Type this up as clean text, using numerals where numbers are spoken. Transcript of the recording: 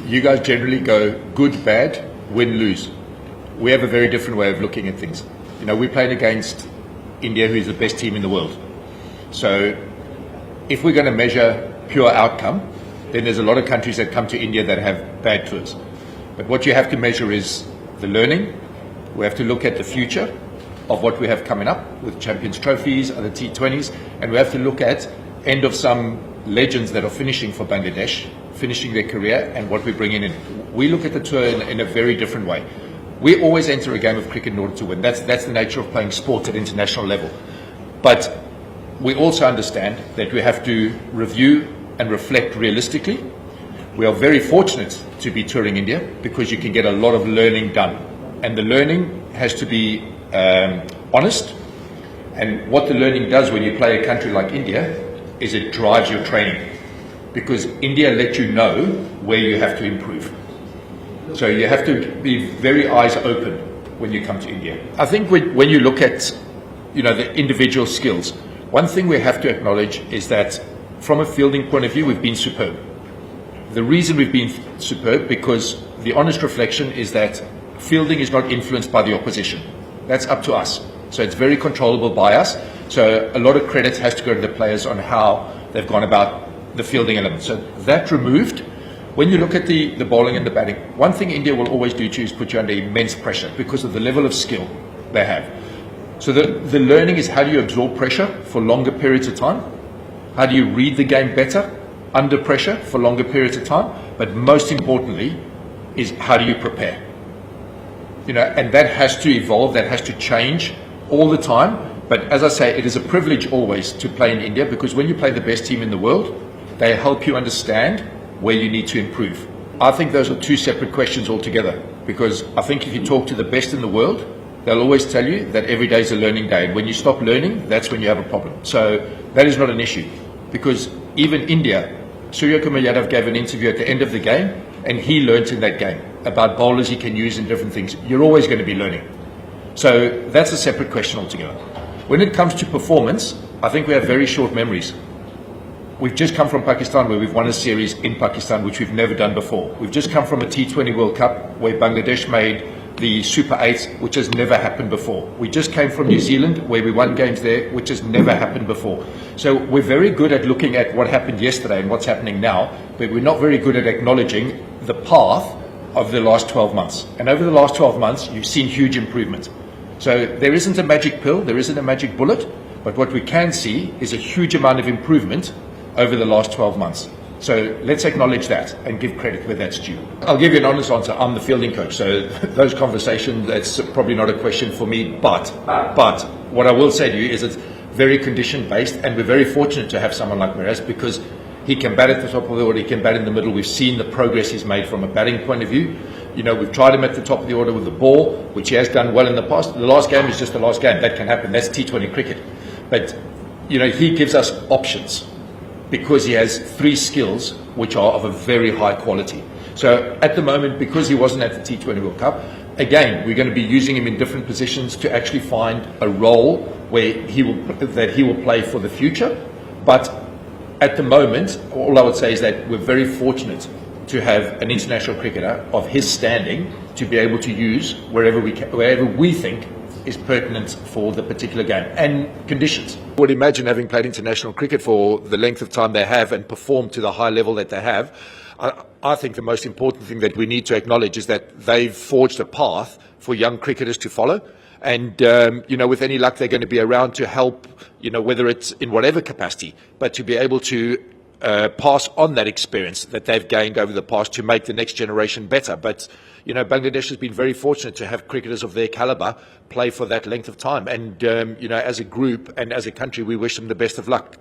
You guys generally go good, bad, win, lose. We have a very different way of looking at things. We're playing against India, who is the best team in the world. So if we're going to measure pure outcome, then there's a lot of countries that come to India that have bad tours. But what you have to measure is the learning. We have to look at the future of what we have coming up with Champions Trophies, other T20s, and we have to look at end of some legends that are finishing for Bangladesh, finishing their career, and what we're bringing in. We look at the tour in a very different way. We always enter a game of cricket in order to win. That's the nature of playing sport at international level. But we also understand that we have to review and reflect realistically. We are very fortunate to be touring India because you can get a lot of learning done. And the learning has to be honest. And what the learning does when you play a country like India is it drives your training. Because India let you know where you have to improve. So you have to be very eyes open when you come to India. I think when you look at the individual skills, one thing we have to acknowledge is that from a fielding point of view, we've been superb. The reason we've been superb because the honest reflection is that fielding is not influenced by the opposition. That's up to us. So it's very controllable by us. So a lot of credit has to go to the players on how they've gone about the fielding element. So that removed, when you look at the bowling and the batting, one thing India will always do to you is put you under immense pressure because of the level of skill they have. So the learning is how do you absorb pressure for longer periods of time? How do you read the game better under pressure for longer periods of time? But most importantly is how do you prepare? And that has to evolve, that has to change all the time. But as I say, it is a privilege always to play in India because when you play the best team in the world, they help you understand where you need to improve. I think those are two separate questions altogether because I think if you talk to the best in the world, they'll always tell you that every day is a learning day. And when you stop learning, that's when you have a problem. So that is not an issue because even India, Surya Kumar Yadav gave an interview at the end of the game and he learnt in that game about bowlers he can use in different things. You're always going to be learning. So that's a separate question altogether. When it comes to performance, I think we have very short memories. We've just come from Pakistan where we've won a series in Pakistan, which we've never done before. We've just come from a T20 World Cup where Bangladesh made the Super 8, which has never happened before. We just came from New Zealand where we won games there, which has never happened before. So we're very good at looking at what happened yesterday and what's happening now, but we're not very good at acknowledging the path of the last 12 months. And over the last 12 months, you've seen huge improvement. So there isn't a magic pill, there isn't a magic bullet, but what we can see is a huge amount of improvement over the last 12 months. So let's acknowledge that and give credit where that's due. I'll give you an honest answer. I'm the fielding coach, so those conversations, that's probably not a question for me, but what I will say to you is it's very condition based and we're very fortunate to have someone like Miraz because he can bat at the top of the order, he can bat in the middle. We've seen the progress he's made from a batting point of view. We've tried him at the top of the order with the ball, which he has done well in the past. The last game is just the last game. That can happen. That's T20 cricket. But, he gives us options because he has three skills which are of a very high quality. So at the moment, because he wasn't at the T20 World Cup, again, we're going to be using him in different positions to actually find a role where he will play for the future. But at the moment, all I would say is that we're very fortunate to have an international cricketer of his standing to be able to use wherever we think is pertinent for the particular game and conditions. I would imagine having played international cricket for the length of time they have and performed to the high level that they have, I think the most important thing that we need to acknowledge is that they've forged a path for young cricketers to follow. And, with any luck, they're going to be around to help, whether it's in whatever capacity, but to be able to pass on that experience that they've gained over the past to make the next generation better. But, Bangladesh has been very fortunate to have cricketers of their caliber play for that length of time. And, as a group and as a country, we wish them the best of luck.